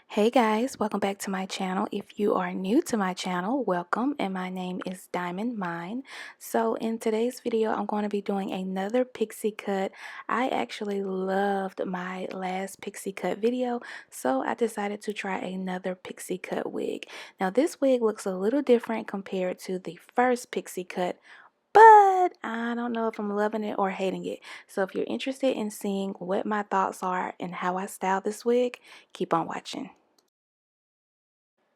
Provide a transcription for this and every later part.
Hey guys, welcome back to my channel. If you are new to my channel, welcome, and my name is Diamond Mine. So in today's video, I'm going to be doing another pixie cut. I actually loved my last pixie cut video, so I decided to try another pixie cut wig. Now this wig looks a little different compared to the first pixie cut, but I don't know if I'm loving it or hating it. So if you're interested in seeing what my thoughts are and how I style this wig, keep on watching.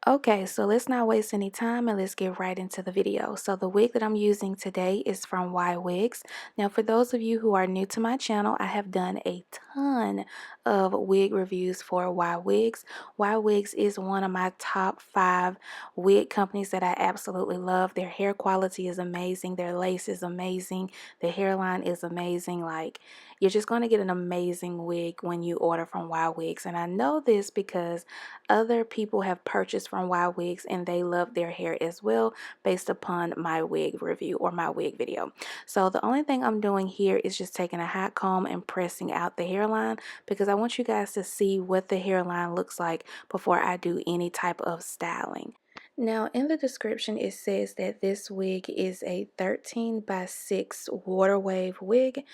Okay, so let's not waste any time and let's get right into the video. So the wig that I'm using today is from Wigs. Now for those of you who are new to my channel, I have done a ton of wig reviews for Wigs. Wigs is one of my top 5 wig companies that I absolutely love. Their hair quality is amazing, their lace is amazing, the hairline is amazing. Like, you're just going to get an amazing wig when you order from Wigs. And I know this because other people have purchased from Wigs and they love their hair as well based upon my wig review or my wig video. So the only thing I'm doing here is just taking a hot comb and pressing out the hairline because I want you guys to see what the hairline looks like before I do any type of styling. Now in the description it says that this wig is a 13 by 6 water wave wig.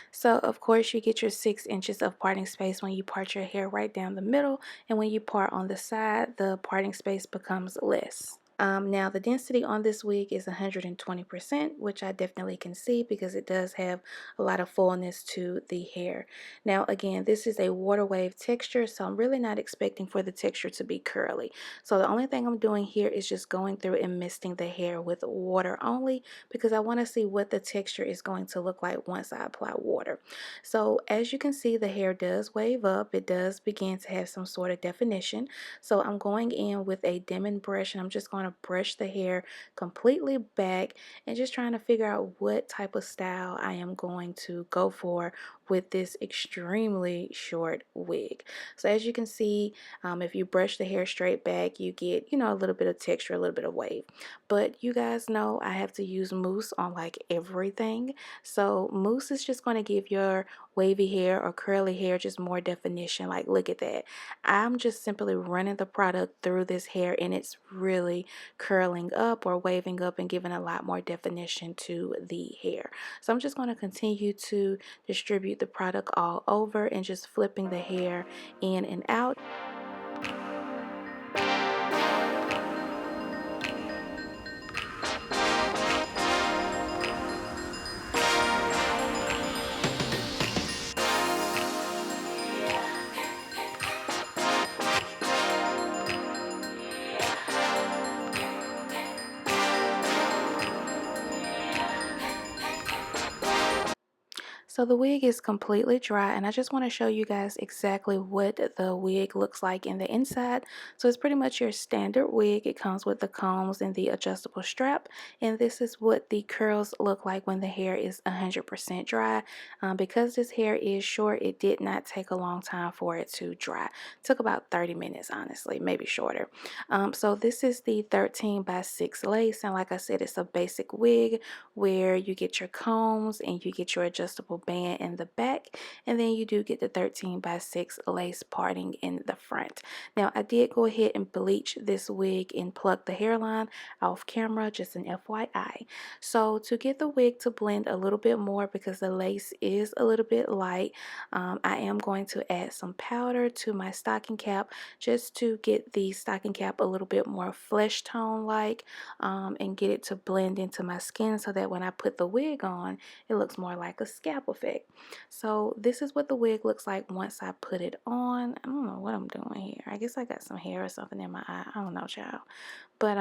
So of course you get your 6 inches of parting space when you part your hair right down the middle, and when you part on the side, the parting space becomes less. Now the density on this wig is 120%, which I definitely can see because it does have a lot of fullness to the hair. Now again, this is a water wave texture, so I'm really not expecting for the texture to be curly. So the only thing I'm doing here is just going through and misting the hair with water only because I want to see what the texture is going to look like once I apply water. So as you can see, the hair does wave up. It does begin to have some sort of definition. So I'm going in with a Dyamond brush and I'm just going to brush the hair completely back and just trying to figure out what type of style I am going to go for with this extremely short wig. So as you can see, if you brush the hair straight back, you get, a little bit of texture, a little bit of wave. But you guys know I have to use mousse on like everything. So mousse is just going to give your wavy hair or curly hair just more definition. Like, look at that. I'm just simply running the product through this hair and it's really curling up or waving up and giving a lot more definition to the hair. So I'm just going to continue to distribute the product all over and just flipping the hair in and out. So the wig is completely dry and I just want to show you guys exactly what the wig looks like in the inside. So it's pretty much your standard wig. It comes with the combs and the adjustable strap, and this is what the curls look like when the hair is 100% dry. Because this hair is short, it did not take a long time for it to dry. It took about 30 minutes, honestly, maybe shorter. So this is the 13 by 6 lace, and like I said, it's a basic wig where you get your combs and you get your adjustable band in the back, and then you do get the 13 by 6 lace parting in the front. Now I did go ahead and bleach this wig and pluck the hairline off camera, just an FYI. So to get the wig to blend a little bit more, because the lace is a little bit light, I am going to add some powder to my stocking cap just to get the stocking cap a little bit more flesh tone like, and get it to blend into my skin so that when I put the wig on, it looks more like a scalp effect. So this is what the wig looks like once I put it on. I don't know what I'm doing here. I guess I got some hair or something in my eye. I don't know, child. But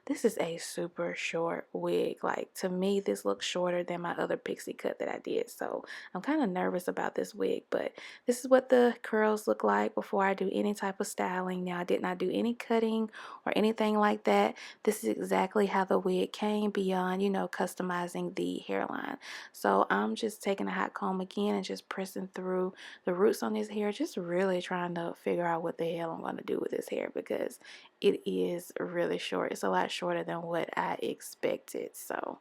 this is a super short wig. Like, to me, this looks shorter than my other pixie cut that I did. So I'm kind of nervous about this wig, but this is what the curls look like before I do any type of styling. Now, I did not do any cutting or anything like that. This is exactly how the wig came, beyond, customizing the hairline. So I'm just taking a hot comb again and just pressing through the roots on this hair, just really trying to figure out what the hell I'm going to do with this hair because it is really short. It's a lot shorter than what I expected. So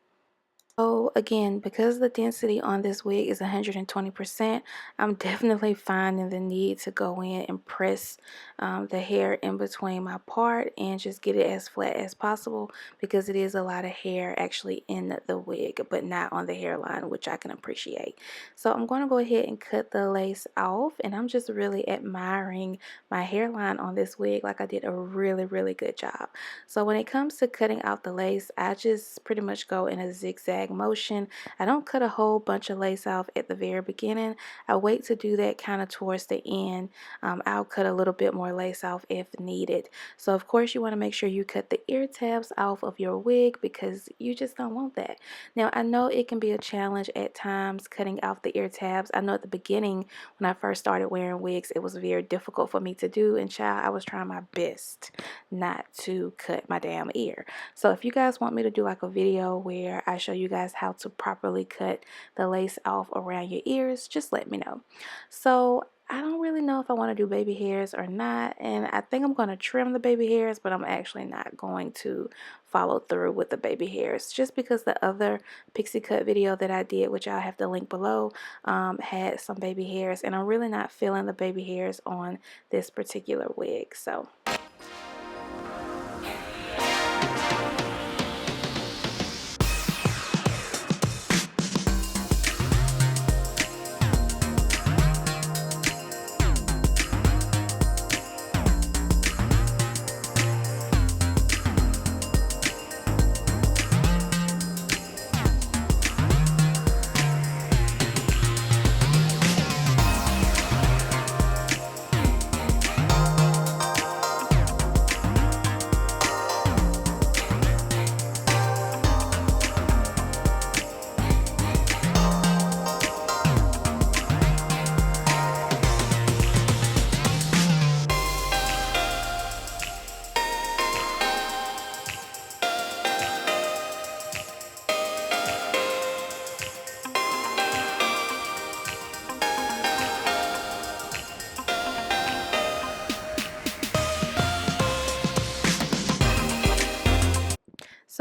So again, because the density on this wig is 120%, I'm definitely finding the need to go in and press the hair in between my part and just get it as flat as possible, because it is a lot of hair actually in the wig, but not on the hairline, which I can appreciate. So I'm going to go ahead and cut the lace off, and I'm just really admiring my hairline on this wig. Like, I did a really good job. So when it comes to cutting out the lace, I just pretty much go in a zigzag motion. I don't cut a whole bunch of lace off at the very beginning. I wait to do that kind of towards the end. I'll cut a little bit more lace off if needed. So of course you want to make sure you cut the ear tabs off of your wig, because you just don't want that. Now I know it can be a challenge at times cutting off the ear tabs. I know at the beginning when I first started wearing wigs, it was very difficult for me to do, and child, I was trying my best not to cut my damn ear. So if you guys want me to do like a video where I show you guys how to properly cut the lace off around your ears, just let me know. So I don't really know if I want to do baby hairs or not, and I think I'm going to trim the baby hairs, but I'm actually not going to follow through with the baby hairs, just because the other pixie cut video that I did, which I'll have the link below, had some baby hairs, and I'm really not feeling the baby hairs on this particular wig. So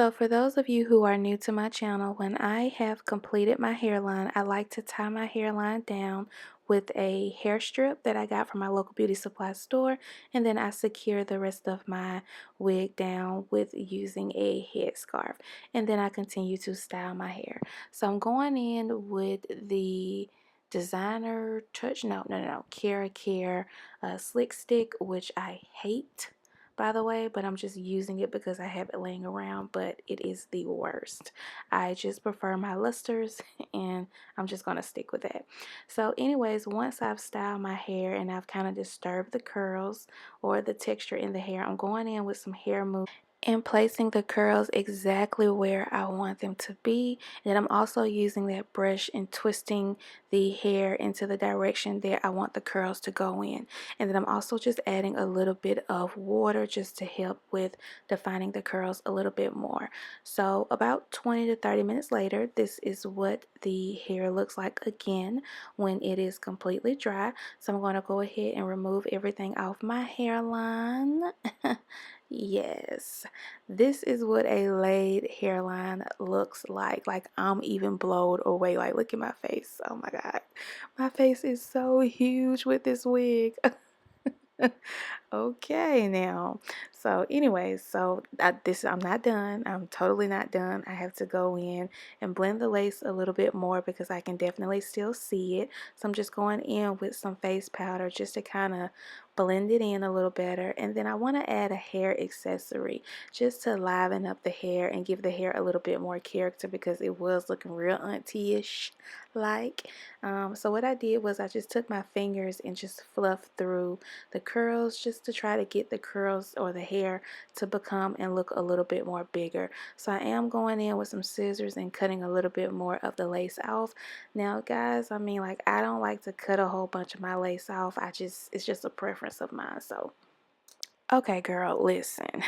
for those of you who are new to my channel, when I have completed my hairline, I like to tie my hairline down with a hair strip that I got from my local beauty supply store, and then I secure the rest of my wig down with using a headscarf, and then I continue to style my hair. So I'm going in with the designer touch, no, Care slick stick, which I hate, by the way, but I'm just using it because I have it laying around, but it is the worst. I just prefer my lusters and I'm just going to stick with that. So anyways, once I've styled my hair and I've kind of disturbed the curls or the texture in the hair, I'm going in with some hair mousse and placing the curls exactly where I want them to be. And I'm also using that brush and twisting the hair into the direction that I want the curls to go in. And then I'm also just adding a little bit of water just to help with defining the curls a little bit more. So about 20 to 30 minutes later, this is what the hair looks like again when it is completely dry. So I'm going to go ahead and remove everything off my hairline. Yes, this is what a laid hairline looks like. Like, I'm even blowed away. Like, look at my face. Oh my God. My face is so huge with this wig. Okay, now. So anyways, I'm not done. I'm totally not done. I have to go in and blend the lace a little bit more because I can definitely still see it. So I'm just going in with some face powder just to kind of blend it in a little better. And then I want to add a hair accessory just to liven up the hair and give the hair a little bit more character, because it was looking real auntie-ish like. So what I did was I just took my fingers and just fluffed through the curls just to try to get the curls or the hair to become and look a little bit more bigger. So I am going in with some scissors and cutting a little bit more of the lace off. Now guys, I mean, like, I don't like to cut a whole bunch of my lace off. It's just a preference of mine. So Okay, girl, listen.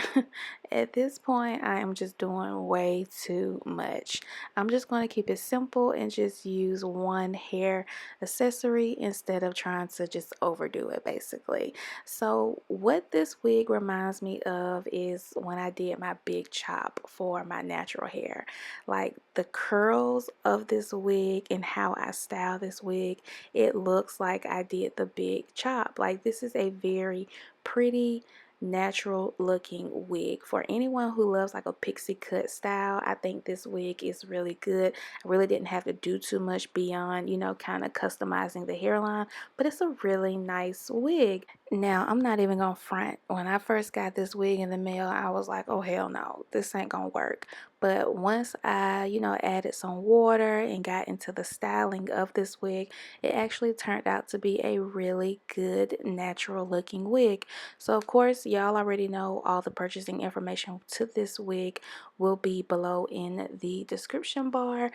At this point, I am just doing way too much. I'm just going to keep it simple and just use one hair accessory instead of trying to just overdo it, basically. So, what this wig reminds me of is when I did my big chop for my natural hair. Like the curls of this wig and how I style this wig, it looks like I did the big chop. Like, this is a very pretty natural looking wig. For anyone who loves like a pixie cut style, I think this wig is really good. I really didn't have to do too much beyond, you know, kind of customizing the hairline, but it's a really nice wig. Now, I'm not even gonna front. When I first got this wig in the mail, I was like, oh hell no, this ain't gonna work. But once I, you know, added some water and got into the styling of this wig, it actually turned out to be a really good natural looking wig. So of course, y'all already know all the purchasing information to this wig will be below in the description bar.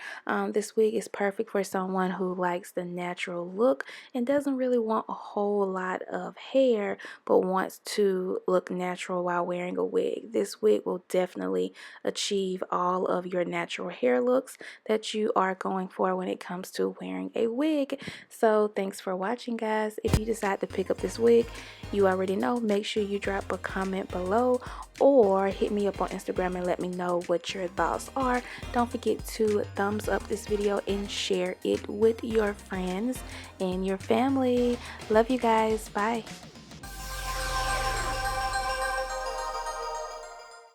This wig is perfect for someone who likes the natural look and doesn't really want a whole lot of hair but wants to look natural while wearing a wig. This wig will definitely achieve all of your natural hair looks that you are going for when it comes to wearing a wig. So thanks for watching, guys. If you decide to pick up this wig, you already know, make sure you drop a comment below or hit me up on Instagram and let me know what your thoughts are. Don't forget to thumbs up this video and share it with your friends and your family. Love you guys. Bye.